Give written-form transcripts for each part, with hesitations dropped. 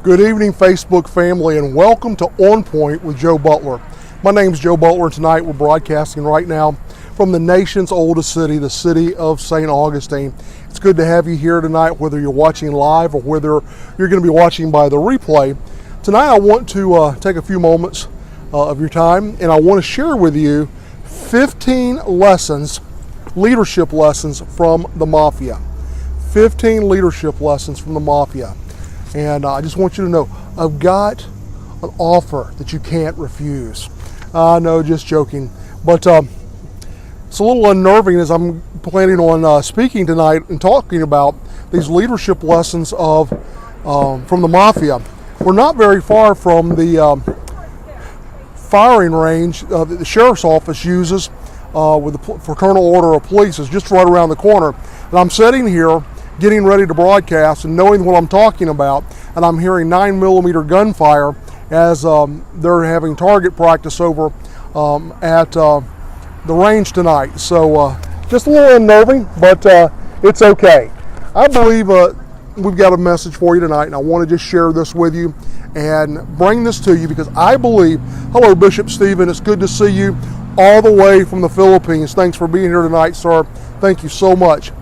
Good evening, Facebook family, and welcome to On Point with Joe Butler. My name is Joe Butler, and tonight we're broadcasting right now from the nation's oldest city, the city of St. Augustine. It's good to have you here tonight, whether you're watching live or whether you're going to be watching by the replay. Tonight I want to take a few moments of your time, and I want to share with you 15 lessons, leadership lessons from the Mafia. 15 leadership lessons from the Mafia. And I just want you to know, I've got an offer that you can't refuse. No, just joking. But it's a little unnerving as I'm planning on speaking tonight and talking about these leadership lessons of from the Mafia. We're not very far from the firing range that the sheriff's office uses with the Fraternal Order of Police. Is just right around the corner. And I'm sitting here getting ready to broadcast and knowing what I'm talking about, and I'm hearing 9mm gunfire as they're having target practice over at the range tonight. So just a little unnerving, but it's okay. I believe we've got a message for you tonight, and I want to just share this with you and bring this to you because I believe, hello Bishop Stephen, it's good to see you all the way from the Philippines. Thanks for being here tonight, sir. Thank you so much.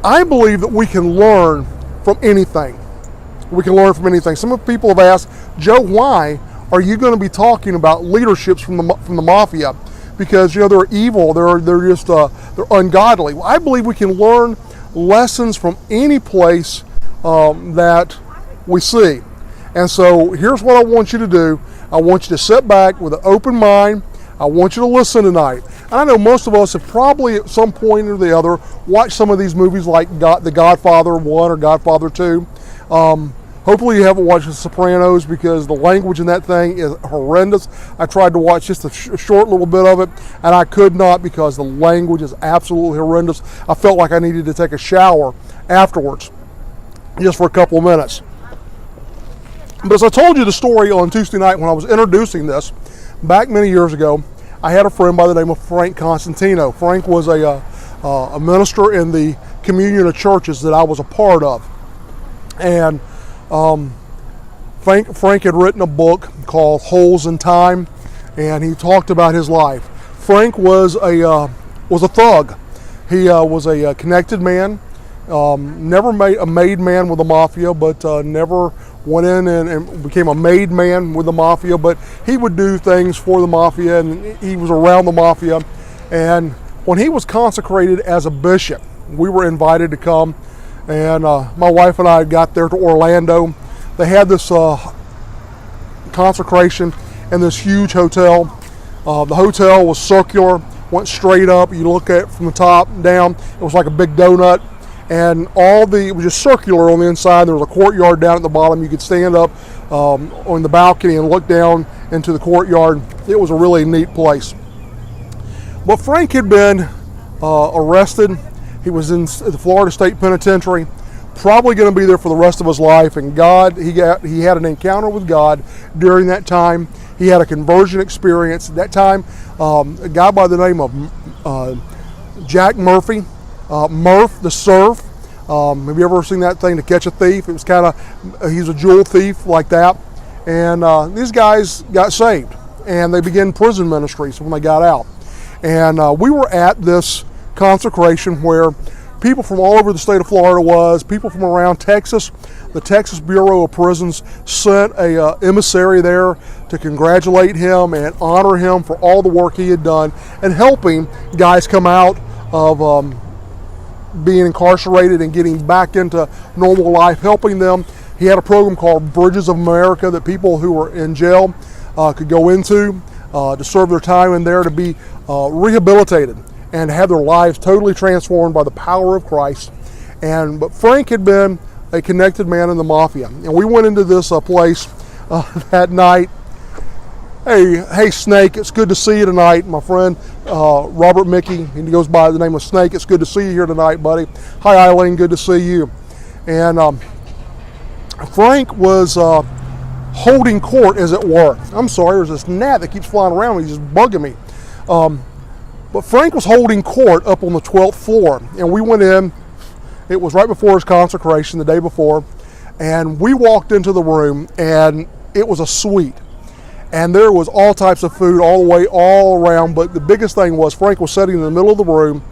I believe that we can learn from anything. We can learn from anything. Some people have asked, Joe, why are you going to be talking about leaderships from the Mafia? Because they're evil, they're just they're ungodly. Well, I believe we can learn lessons from any place that we see. And so here's what I want you to do. I want you to sit back with an open mind. I want you to listen tonight. And I know most of us have probably at some point or the other watched some of these movies like The Godfather 1 or Godfather 2. Hopefully you haven't watched The Sopranos because the language in that thing is horrendous. I tried to watch just a short little bit of it and I could not because the language is absolutely horrendous. I felt like I needed to take a shower afterwards just for a couple of minutes. But as I told you the story on Tuesday night when I was introducing this, back many years ago, I had a friend by the name of Frank Constantino. Frank was a minister in the communion of churches that I was a part of. And Frank had written a book called Holes in Time, and he talked about his life. Frank was a thug. He was a connected man, never made a made man with the Mafia, but never went in and became a made man with the Mafia, but he would do things for the Mafia and he was around the Mafia. And when he was consecrated as a bishop, we were invited to come, and my wife and I got there to Orlando. They had this consecration in this huge hotel. The hotel was circular, went straight up. You look at it from the top down, it was like a big donut. And it was just circular on the inside. There was a courtyard down at the bottom. You could stand up on the balcony and look down into the courtyard. It was a really neat place. But Frank had been arrested. He was in the Florida State Penitentiary, probably going to be there for the rest of his life. And he had an encounter with God during that time. He had a conversion experience. At that time, a guy by the name of Jack Murphy, Murph the Surf. Have you ever seen that thing, To Catch a Thief? It was kind of, he's a jewel thief like that. And these guys got saved and they began prison ministries when they got out. And we were at this consecration where people from all over the state of Florida was, people from around Texas. The Texas Bureau of Prisons sent a emissary there to congratulate him and honor him for all the work he had done and helping guys come out of being incarcerated and getting back into normal life, helping them. He had a program called Bridges of America that people who were in jail could go into to serve their time in there, to be rehabilitated and have their lives totally transformed by the power of Christ. But Frank had been a connected man in the Mafia, and we went into this place that night. Hey, Snake, it's good to see you tonight. My friend Robert Mickey, he goes by the name of Snake. It's good to see you here tonight, buddy. Hi, Eileen, good to see you. And Frank was holding court, as it were. I'm sorry, there's this gnat that keeps flying around me. He's just bugging me. But Frank was holding court up on the 12th floor, and we went in. It was right before his consecration, the day before, And we walked into the room, and it was a suite. And there was all types of food all around. But the biggest thing was Frank was sitting in the middle of the room,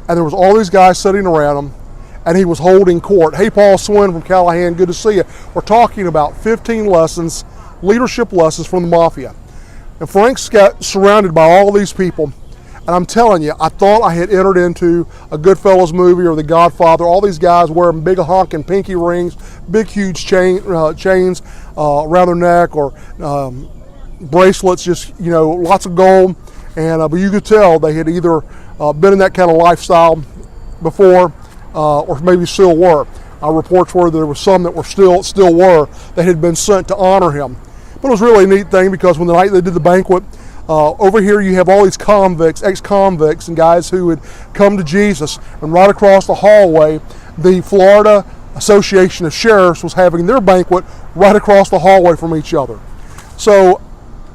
and there was all these guys sitting around him, and he was holding court. Hey, Paul Swin from Callahan, good to see you. We're talking about 15 lessons, leadership lessons from the Mafia. And Frank's got surrounded by all these people. And I'm telling you, I thought I had entered into a Goodfellas movie or The Godfather. All these guys wearing big honking pinky rings, big huge chains around their neck, or bracelets, just, lots of gold. And but you could tell they had either been in that kind of lifestyle before, or maybe still were. Reports were there were some that were still were that had been sent to honor him. But it was really a neat thing, because when the night they did the banquet, over here you have all these convicts, ex-convicts, and guys who had come to Jesus. And right across the hallway, the Florida Association of Sheriffs was having their banquet right across the hallway from each other. So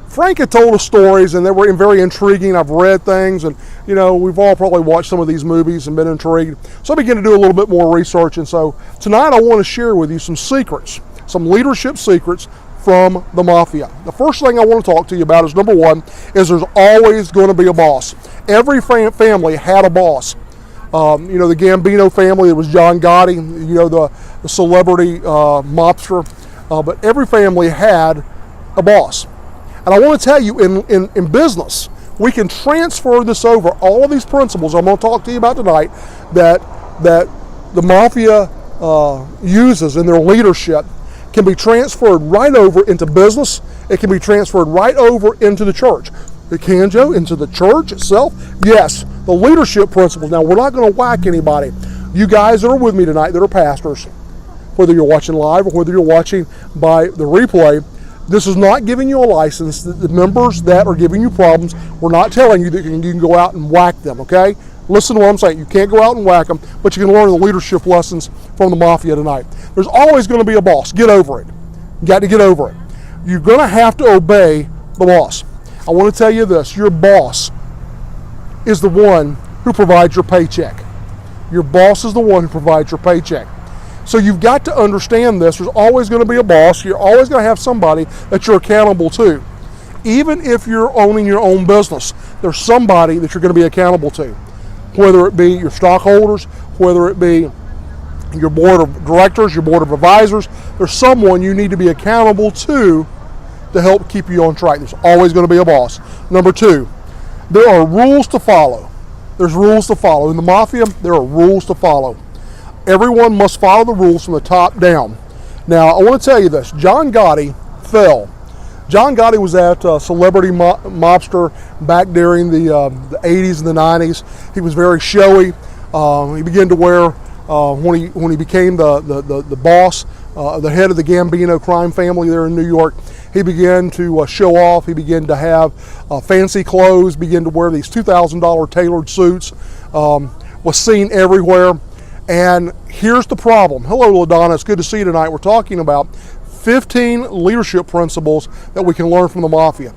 Frank had told us stories, and they were very intriguing. I've read things, and we've all probably watched some of these movies and been intrigued. So I began to do a little bit more research, and so tonight I want to share with you some secrets, some leadership secrets from the Mafia. The first thing I want to talk to you about is, number one, is there's always going to be a boss. Every family had a boss. The Gambino family, it was John Gotti, the celebrity mobster, but every family had a boss. And I want to tell you, in business, we can transfer this over. All of these principles I'm going to talk to you about tonight that the Mafia uses in their leadership can be transferred right over into business. It can be transferred right over into the church. It can, Joe, into the church itself. Yes, the leadership principles. Now, we're not going to whack anybody. You guys that are with me tonight that are pastors, whether you're watching live or whether you're watching by the replay, this is not giving you a license. The members that are giving you problems, we're not telling you that you can go out and whack them, okay? Listen to what I'm saying. You can't go out and whack them, but you can learn the leadership lessons from the Mafia tonight. There's always going to be a boss. Get over it. You got to get over it. You're going to have to obey the boss. I want to tell you this. Your boss is the one who provides your paycheck. Your boss is the one who provides your paycheck. So you've got to understand this. There's always going to be a boss. You're always going to have somebody that you're accountable to. Even if you're owning your own business, there's somebody that you're going to be accountable to. Whether it be your stockholders, whether it be your board of directors, your board of advisors, there's someone you need to be accountable to help keep you on track. There's always going to be a boss. Number two, there are rules to follow. There's rules to follow. In the Mafia, there are rules to follow. Everyone must follow the rules from the top down. Now, I want to tell you this. John Gotti fell. John Gotti was that celebrity mobster back during the 80s and the 90s. He was very showy. He began to wear, when he became the boss, the head of the Gambino crime family there in New York, he began to show off. He began to have fancy clothes, began to wear these $2,000 tailored suits, was seen everywhere. And here's the problem. Hello, LaDonna. It's good to see you tonight. We're talking about 15 leadership principles that we can learn from the Mafia.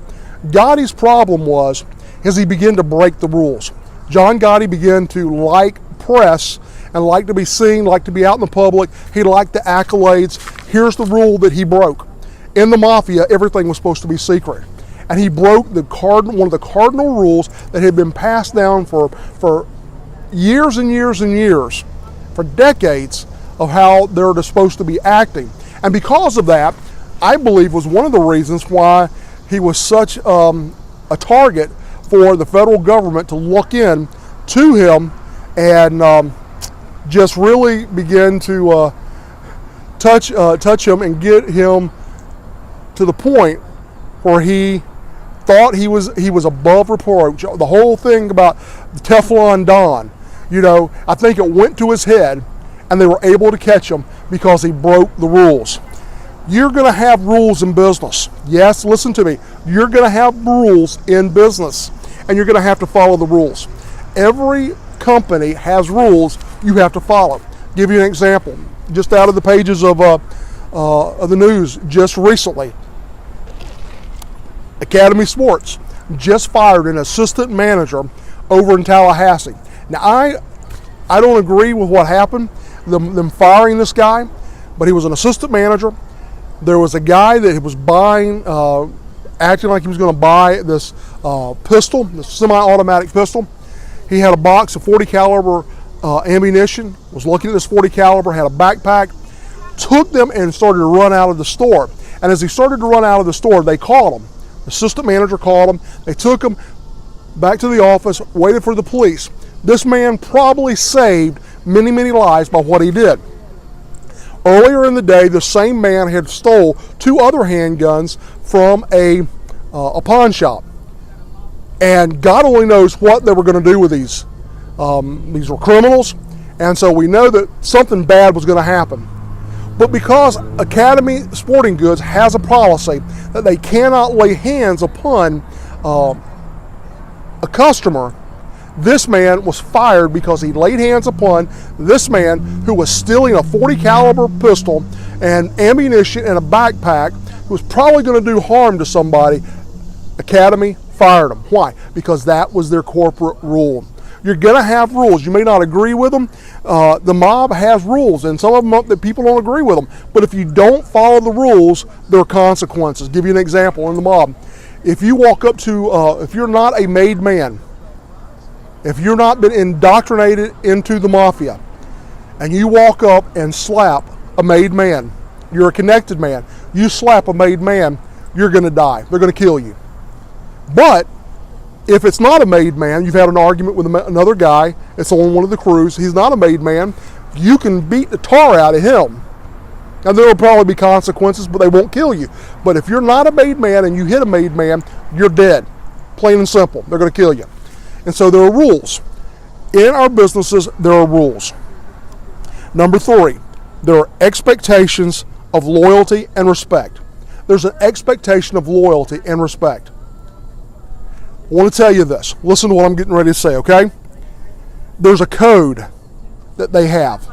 Gotti's problem was he began to break the rules. John Gotti began to like press and like to be seen, like to be out in the public. He liked the accolades. Here's the rule that he broke. In the Mafia, everything was supposed to be secret. And he broke one of the cardinal rules that had been passed down for years and years and years, for decades, of how they're supposed to be acting. And because of that, I believe was one of the reasons why he was such a target for the federal government to look in to him and just really begin to touch him and get him to the point where he thought he was above reproach. The whole thing about Teflon Don, I think it went to his head, and they were able to catch him because he broke the rules. You're going to have rules in business. Yes, listen to me. You're going to have rules in business, and you're going to have to follow the rules. Every company has rules you have to follow. Give you an example, just out of the pages of the news just recently. Academy Sports just fired an assistant manager over in Tallahassee. Now, I don't agree with what happened, them firing this guy, but he was an assistant manager. There was a guy that was buying, acting like he was going to buy this pistol, this semi-automatic pistol. He had a box of 40 caliber ammunition, was looking at this 40 caliber, had a backpack, took them and started to run out of the store. And as he started to run out of the store, they called him. The assistant manager called him. They took him back to the office, waited for the police. This man probably saved many, many lives by what he did. Earlier in the day, the same man had stole 2 other handguns from a pawn shop. And God only knows what they were going to do with these. These were criminals, and so we know that something bad was going to happen. But because Academy Sporting Goods has a policy that they cannot lay hands upon a customer, this man was fired because he laid hands upon this man who was stealing a 40 caliber pistol and ammunition in a backpack, who was probably going to do harm to somebody. Academy fired him. Why? Because that was their corporate rule. You're going to have rules. You may not agree with them. The mob has rules, and some of them that people don't agree with them. But if you don't follow the rules, there are consequences. Give you an example in the mob. If you walk up to, if you're not a made man, if you're not been indoctrinated into the Mafia, and you walk up and slap a made man, you're a connected man, you slap a made man, you're going to die. They're going to kill you. But if it's not a made man, you've had an argument with another guy, it's on one of the crews, he's not a made man, you can beat the tar out of him. And there will probably be consequences, but they won't kill you. But if you're not a made man and you hit a made man, you're dead. Plain and simple. They're going to kill you. And so there are rules. In our businesses, there are rules. Number 3, there are expectations of loyalty and respect. There's an expectation of loyalty and respect. I want to tell you this. Listen to what I'm getting ready to say, okay? There's a code that they have.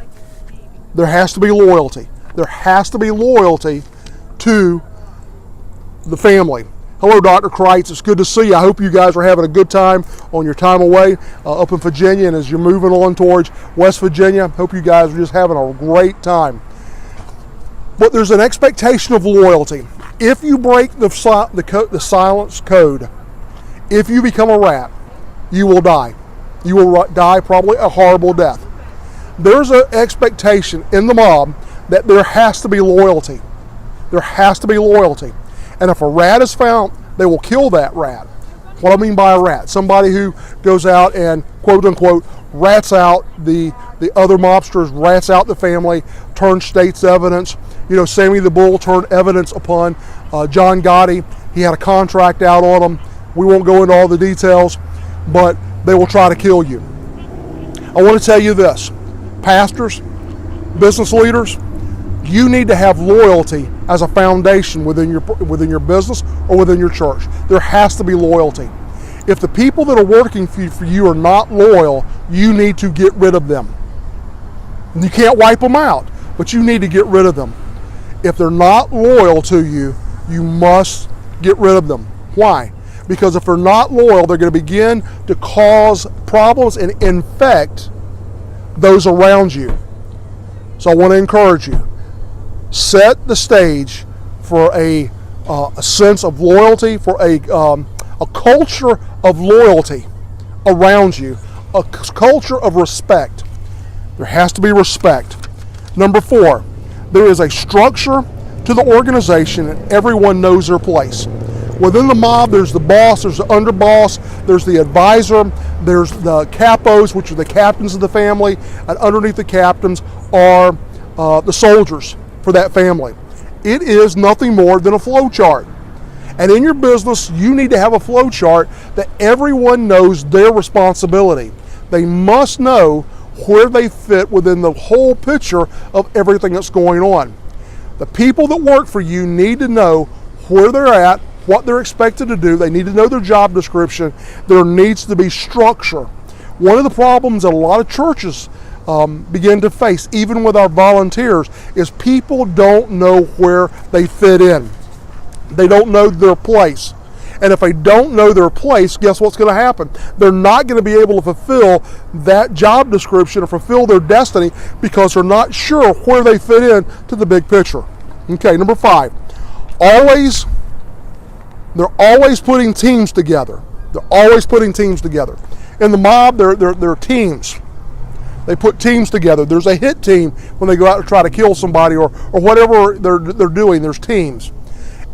There has to be loyalty. There has to be loyalty to the family. Hello, Dr. Kreitz. It's good to see you. I hope you guys are having a good time on your time away up in Virginia, and as you're moving on towards West Virginia, hope you guys are just having a great time. But there's an expectation of loyalty. If you break the silence code, if you become a rat, you will die. You will die probably a horrible death. There's an expectation in the mob that there has to be loyalty. There has to be loyalty. And if a rat is found, they will kill that rat. What I mean by a rat, somebody who goes out and quote unquote rats out the other mobsters, rats out the family, turns state's evidence. You know, Sammy the Bull turned evidence upon John Gotti. He had a contract out on him. We won't go into all the details, but they will try to kill you. I want to tell you this, pastors, business leaders, you need to have loyalty as a foundation within your business or within your church. There has to be loyalty. If the people that are working for you are not loyal, you need to get rid of them. You can't wipe them out, but you need to get rid of them. If they're not loyal to you, you must get rid of them. Why? Because if they're not loyal, they're going to begin to cause problems and infect those around you. So I want to encourage you. Set the stage for a sense of loyalty, for a culture of loyalty around you, a culture of respect. There has to be respect. Number 4, there is a structure to the organization and everyone knows their place. Within the mob, there's the boss, there's the underboss, there's the advisor, there's the capos, which are the captains of the family, and underneath the captains are the soldiers for that family. It is nothing more than a flow chart. And in your business, you need to have a flow chart that everyone knows their responsibility. They must know where they fit within the whole picture of everything that's going on. The people that work for you need to know where they're at, what they're expected to do. They need to know their job description. There needs to be structure. One of the problems that a lot of churches begin to face, even with our volunteers, is people don't know where they fit in. They don't know their place. And if they don't know their place, guess what's going to happen? They're not going to be able to fulfill that job description or fulfill their destiny because they're not sure where they fit in to the big picture. Okay, number 5. They're always putting teams together. They're always putting teams together. In the mob, they're teams. They put teams together. There's a hit team when they go out to try to kill somebody or whatever they're doing. There's teams.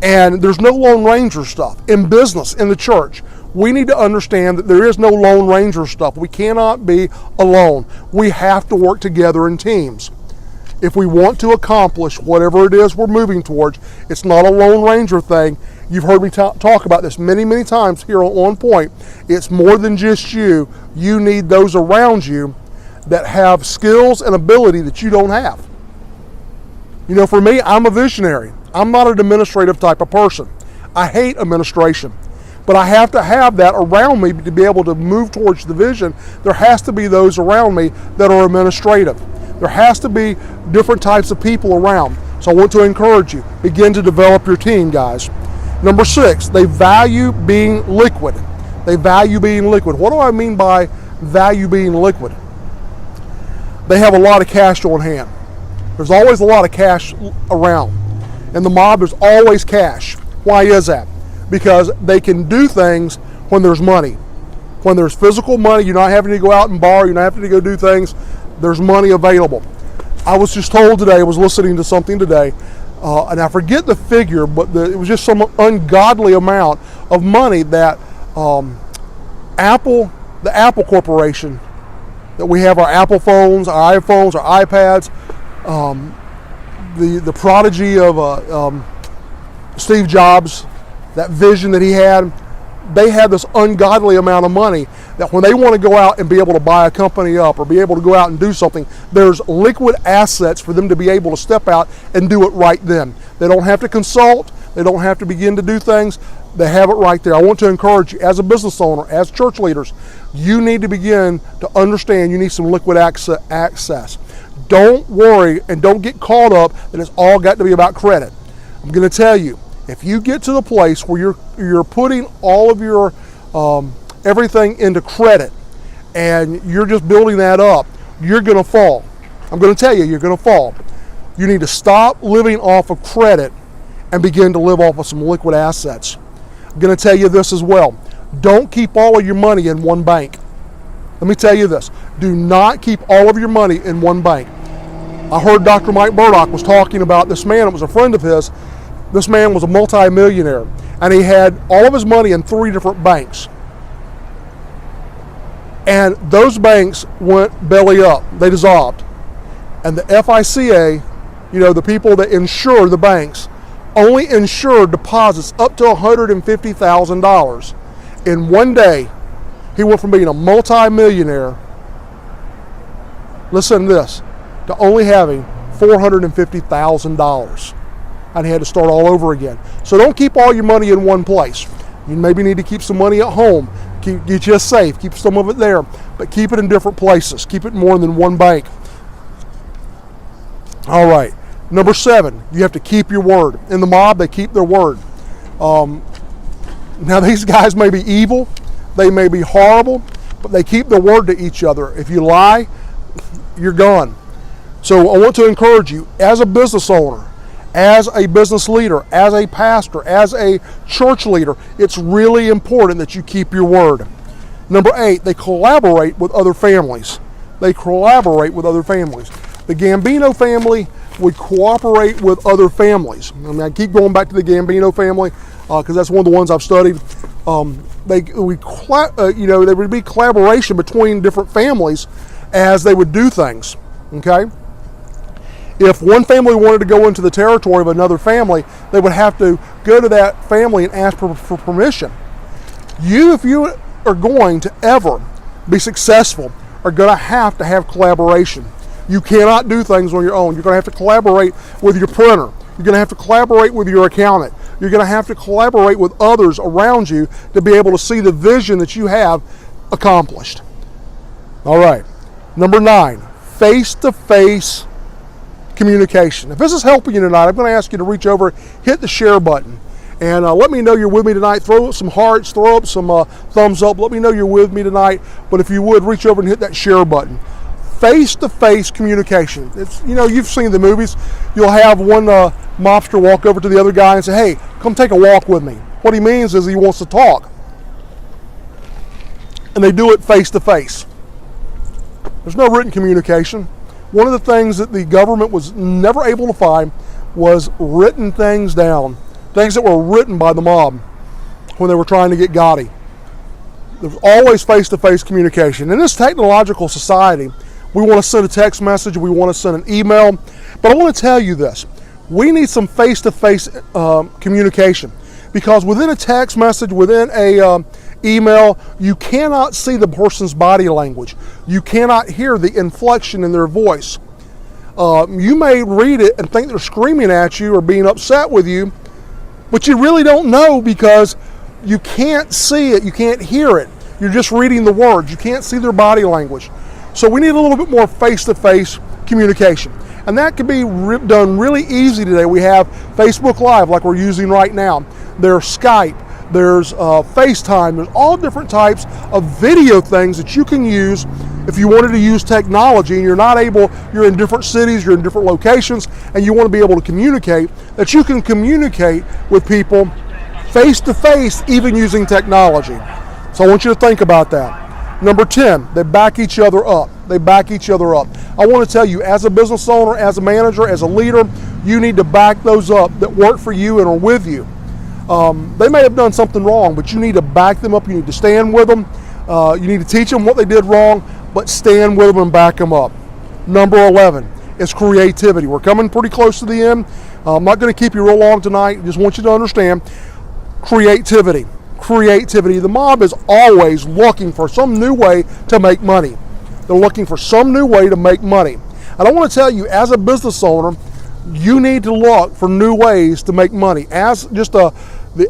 And there's no Lone Ranger stuff. In business, in the church, we need to understand that there is no Lone Ranger stuff. We cannot be alone. We have to work together in teams. If we want to accomplish whatever it is we're moving towards, it's not a Lone Ranger thing. You've heard me talk about this many, many times here on Point. It's more than just you. You need those around you that have skills and ability that you don't have. You know, for me, I'm a visionary. I'm not an administrative type of person. I hate administration. But I have to have that around me to be able to move towards the vision. There has to be those around me that are administrative. There has to be different types of people around. So I want to encourage you, begin to develop your team, guys. Number 6, they value being liquid. They value being liquid. What do I mean by value being liquid? They have a lot of cash on hand. There's always a lot of cash around. In the mob, there's always cash. Why is that? Because they can do things when there's money. When there's physical money, you're not having to go out and borrow, you're not having to go do things, there's money available. I was just told today, I was listening to something today, and I forget the figure, but it was just some ungodly amount of money that the Apple Corporation, that we have our Apple phones, our iPhones, our iPads, the prodigy of Steve Jobs, that vision that he had, they had this ungodly amount of money that when they want to go out and be able to buy a company up or be able to go out and do something, there's liquid assets for them to be able to step out and do it right then. They don't have to consult. They don't have to begin to do things. They have it right there. I want to encourage you as a business owner, as church leaders, you need to begin to understand you need some liquid access. Don't worry and don't get caught up that it's all got to be about credit. I'm going to tell you, if you get to the place where you're putting all of your everything into credit and you're just building that up, you're going to fall. I'm going to tell you, you're going to fall. You need to stop living off of credit and begin to live off of some liquid assets. I'm going to tell you this as well. Don't keep all of your money in one bank. Let me tell you this. Do not keep all of your money in one bank. I heard Dr. Mike Burdock was talking about this man. It was a friend of his. This man was a multi-millionaire, and he had all of his money in 3 different banks. And those banks went belly up. They dissolved. And the FICA, the people that insure the banks, only insure deposits up to $150,000. In one day, he went from being a multi-millionaire, listen to this, to only having $450,000. And he had to start all over again. So don't keep all your money in one place. You maybe need to keep some money at home. Get you a safe. Keep some of it there. But keep it in different places. Keep it more than one bank. All right. Number 7, you have to keep your word. In the mob, they keep their word. Now, these guys may be evil. They may be horrible. But they keep their word to each other. If you lie, you're gone. So I want to encourage you, as a business owner, as a business leader, as a pastor, as a church leader, it's really important that you keep your word. Number 8, they collaborate with other families. They collaborate with other families. The Gambino family would cooperate with other families. I keep going back to the Gambino family because that's one of the ones I've studied. There would be collaboration between different families as they would do things. Okay. If one family wanted to go into the territory of another family, they would have to go to that family and ask for permission. If you are going to ever be successful, are going to have collaboration. You cannot do things on your own. You're going to have to collaborate with your printer. You're going to have to collaborate with your accountant. You're going to have to collaborate with others around you to be able to see the vision that you have accomplished. All right. Number 9, face-to-face communication. If this is helping you tonight, I'm going to ask you to reach over, hit the share button, And let me know you're with me tonight. Throw up some hearts, throw up some thumbs up. Let me know you're with me tonight. But if you would, reach over and hit that share button. Face-to-face communication. It's, you've seen the movies. You'll have one mobster walk over to the other guy and say, hey, come take a walk with me. What he means is he wants to talk. And they do it face-to-face. There's no written communication. One of the things that the government was never able to find was written things down. Things that were written by the mob when they were trying to get Gotti. There's always face-to-face communication. In this technological society, we want to send a text message, we want to send an email, but I want to tell you this. We need some face-to-face communication, because within a text message, within a email, you cannot see the person's body language. You cannot hear the inflection in their voice. You may read it and think they're screaming at you or being upset with you, but you really don't know, because you can't see it, you can't hear it. You're just reading the words. You can't see their body language. So we need a little bit more face-to-face communication. And that can be done really easy today. We have Facebook Live like we're using right now. There's Skype, there's FaceTime, there's all different types of video things that you can use if you wanted to use technology and you're in different cities, you're in different locations, and you want to be able to communicate, that you can communicate with people face-to-face even using technology. So I want you to think about that. Number 10, they back each other up. They back each other up. I want to tell you, as a business owner, as a manager, as a leader, you need to back those up that work for you and are with you. They may have done something wrong, but you need to back them up. You need to stand with them. You need to teach them what they did wrong, but stand with them and back them up. Number 11 is creativity. We're coming pretty close to the end. I'm not going to keep you real long tonight. Just want you to understand creativity. Creativity. The mob is always looking for some new way to make money. They're looking for some new way to make money. And I want to tell you, as a business owner, you need to look for new ways to make money. As just the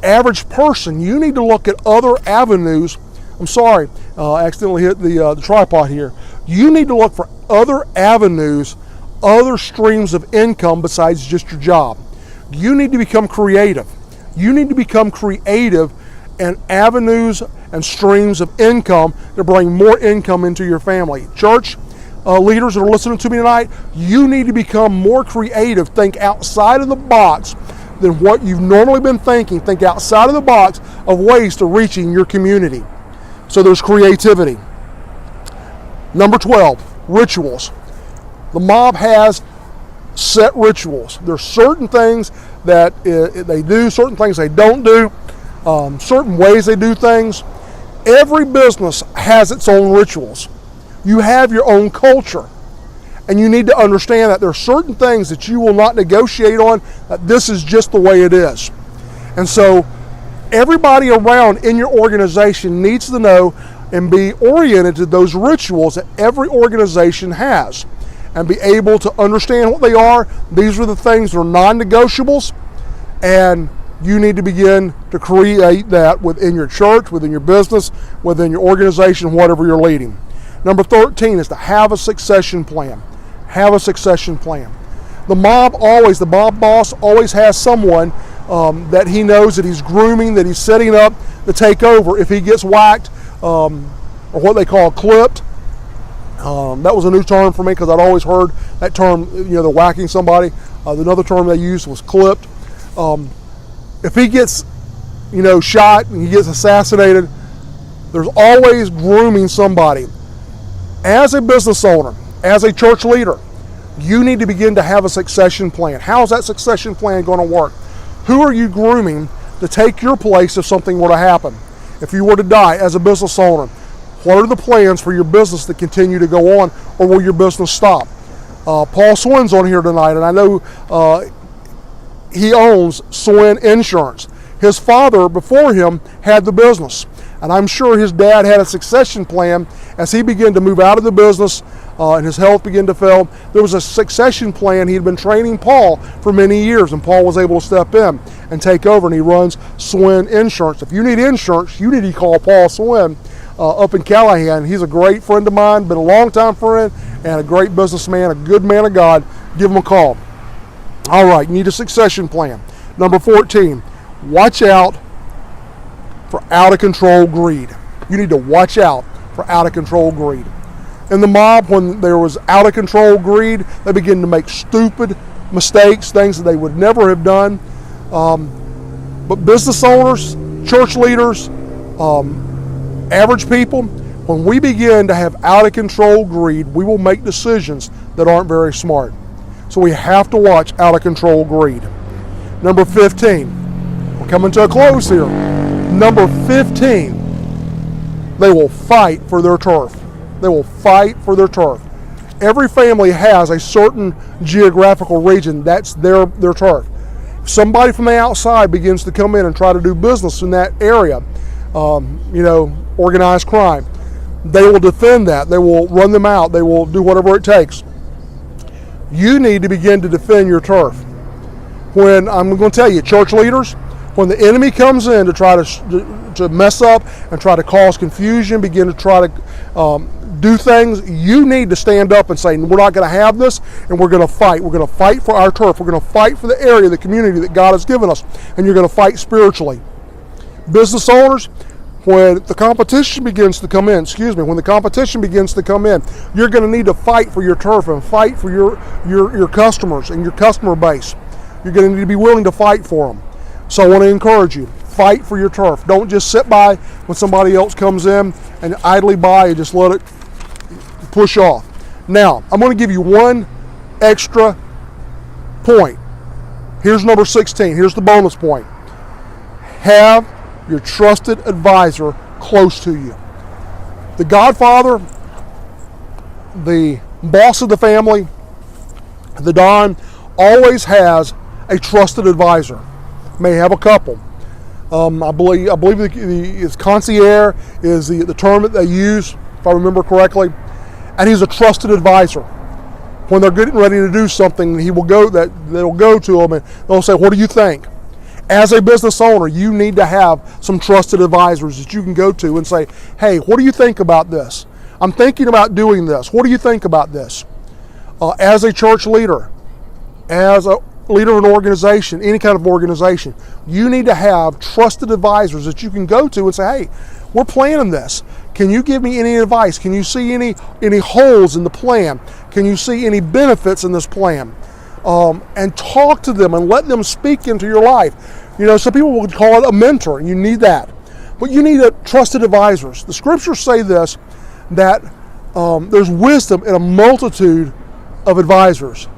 average person, you need to look at other avenues. I'm sorry, I accidentally hit the tripod here. You need to look for other avenues, other streams of income besides just your job. You need to become creative. You need to become creative and avenues and streams of income to bring more income into your family. Church leaders that are listening to me tonight, you need to become more creative. Think outside of the box than what you've normally been thinking. Think outside of the box of ways to reaching your community. So there's creativity. Number 12, rituals. The mob has set rituals. There's certain things that they do, certain things they don't do. Certain ways they do things. Every business has its own rituals. You have your own culture. And you need to understand that there are certain things that you will not negotiate on, that this is just the way it is. And so everybody around in your organization needs to know and be oriented to those rituals that every organization has, and be able to understand what they are. These are the things that are non-negotiables, and you need to begin to create that within your church, within your business, within your organization, whatever you're leading. Number 13 is to have a succession plan. Have a succession plan. The mob boss always has someone that he knows that he's grooming, that he's setting up to take over if he gets whacked, or what they call clipped. That was a new term for me, because I'd always heard that term, they're whacking somebody. Another term they used was clipped. If he gets, shot and he gets assassinated, there's always grooming somebody. As a business owner, as a church leader, you need to begin to have a succession plan. How's that succession plan going to work? Who are you grooming to take your place if something were to happen? If you were to die as a business owner, what are the plans for your business to continue to go on, or will your business stop? Paul Swin's on here tonight, and I know he owns Swin Insurance. His father before him had the business, and I'm sure his dad had a succession plan as he began to move out of the business and his health began to fail. There was a succession plan. He had been training Paul for many years, and Paul was able to step in and take over, and he runs Swin Insurance. If you need insurance, you need to call Paul Swin up in Callahan. He's a great friend of mine, been a long-time friend, and a great businessman, a good man of God. Give him a call. All right, you need a succession plan. Number 14, watch out for out of control greed. You need to watch out for out of control greed. In the mob, when there was out of control greed, they began to make stupid mistakes, things that they would never have done. But business owners, church leaders, average people, when we begin to have out of control greed, we will make decisions that aren't very smart. So we have to watch out of control greed. Number 15. We're coming to a close here. Number 15. They will fight for their turf. They will fight for their turf. Every family has a certain geographical region that's their turf. If somebody from the outside begins to come in and try to do business in that area, organized crime, they will defend that. They will run them out. They will do whatever it takes. You need to begin to defend your turf. When I'm going to tell you, church leaders, when the enemy comes in to try to mess up and try to cause confusion, begin to try to do things, you need to stand up and say, we're not going to have this, and we're going to fight. We're going to fight for our turf. We're going to fight for the area, the community that God has given us, and you're going to fight spiritually. Business owners, when the competition begins to come in, you're going to need to fight for your turf and fight for your customers and your customer base. You're going to need to be willing to fight for them. So I want to encourage you, fight for your turf. Don't just sit by when somebody else comes in and idly buy and just let it push off. Now, I'm going to give you one extra point. Here's number 16. Here's the bonus point. Have your trusted advisor close to you. The godfather, the boss of the family, the Don, always has a trusted advisor. May have a couple. I believe his concierge is the term that they use, if I remember correctly. And he's a trusted advisor. When they're getting ready to do something, they'll go to him and they'll say, "What do you think?" As a business owner, you need to have some trusted advisors that you can go to and say, "Hey, what do you think about this? I'm thinking about doing this. What do you think about this?" As a church leader, as a leader of an organization, any kind of organization, you need to have trusted advisors that you can go to and say, "Hey, we're planning this. Can you give me any advice? Can you see any holes in the plan? Can you see any benefits in this plan?" And talk to them and let them speak into your life. Some people would call it a mentor, and you need that. But you need trusted advisors. The scriptures say this, that there's wisdom in a multitude of advisors.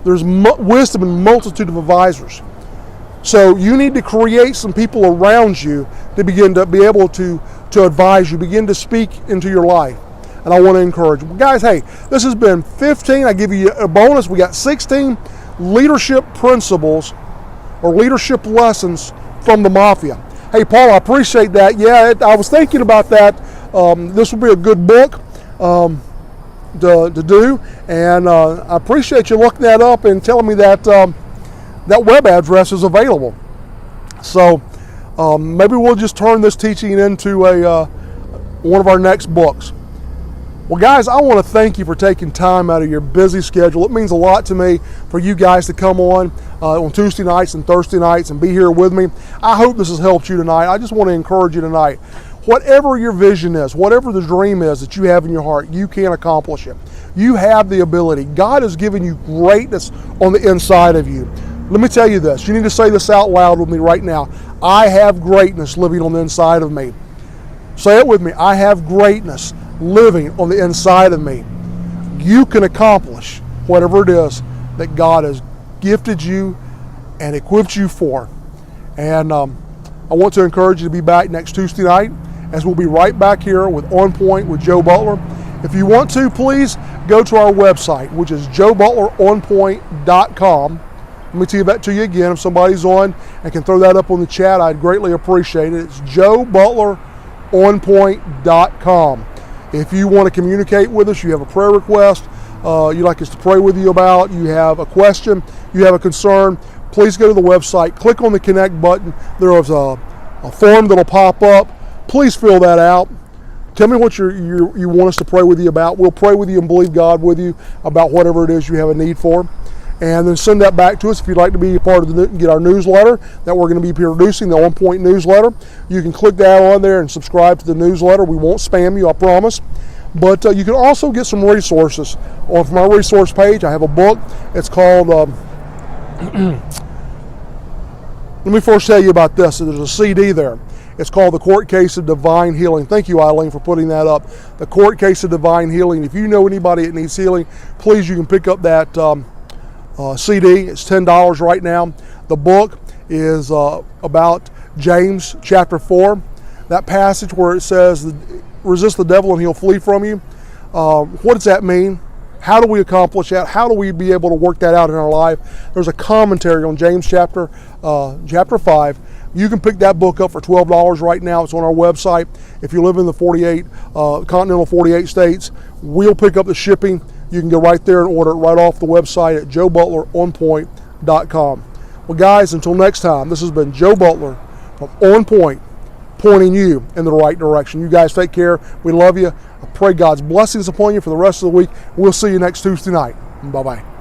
There's wisdom in a multitude of advisors. So you need to create some people around you to begin to be able to advise you, begin to speak into your life. And I want to encourage you. Guys, hey, this has been 15. I give you a bonus. We got 16 leadership principles or leadership lessons from the Mafia. Hey, Paul, I appreciate that. Yeah, I was thinking about that. This will be a good book to do. And I appreciate you looking that up and telling me that that web address is available. So maybe we'll just turn this teaching into one of our next books. Well, guys, I want to thank you for taking time out of your busy schedule. It means a lot to me for you guys to come on Tuesday nights and Thursday nights and be here with me. I hope this has helped you tonight. I just want to encourage you tonight. Whatever your vision is, whatever the dream is that you have in your heart, you can accomplish it. You have the ability. God has given you greatness on the inside of you. Let me tell you this. You need to say this out loud with me right now. I have greatness living on the inside of me. Say it with me. I have greatness living on the inside of me. You can accomplish whatever it is that God has gifted you and equipped you for. And I want to encourage you to be back next Tuesday night, as we'll be right back here with On Point with Joe Butler. If you want to, please go to our website, which is joebutleronpoint.com. Let me tell that to you again. If somebody's on and can throw that up on the chat, I'd greatly appreciate it. It's joebutleronpoint.com. If you want to communicate with us, you have a prayer request, you'd like us to pray with you about, you have a question, you have a concern, please go to the website, click on the connect button. There is a form that'll pop up. Please fill that out. Tell me what you want us to pray with you about. We'll pray with you and believe God with you about whatever it is you have a need for. and then send that back to us if you'd like to be a part of get our newsletter that we're going to be producing, the On Point newsletter. You can click that on there and subscribe to the newsletter. We won't spam you, I promise. But you can also get some resources. From our resource page, I have a book. It's called, let me first tell you about this. There's a CD there. It's called The Court Case of Divine Healing. Thank you, Eileen, for putting that up. The Court Case of Divine Healing. If you know anybody that needs healing, please, you can pick up that CD. It's $10 right now. The book is about James chapter 4. That passage where it says, resist the devil and he'll flee from you. What does that mean? How do we accomplish that? How do we be able to work that out in our life? There's a commentary on James chapter 5. You can pick that book up for $12 right now. It's on our website. If you live in the continental 48 states, we'll pick up the shipping. You can go right there and order it right off the website at joebutleronpoint.com. Well, guys, until next time, this has been Joe Butler from On Point, pointing you in the right direction. You guys take care. We love you. I pray God's blessings upon you for the rest of the week. We'll see you next Tuesday night. Bye-bye.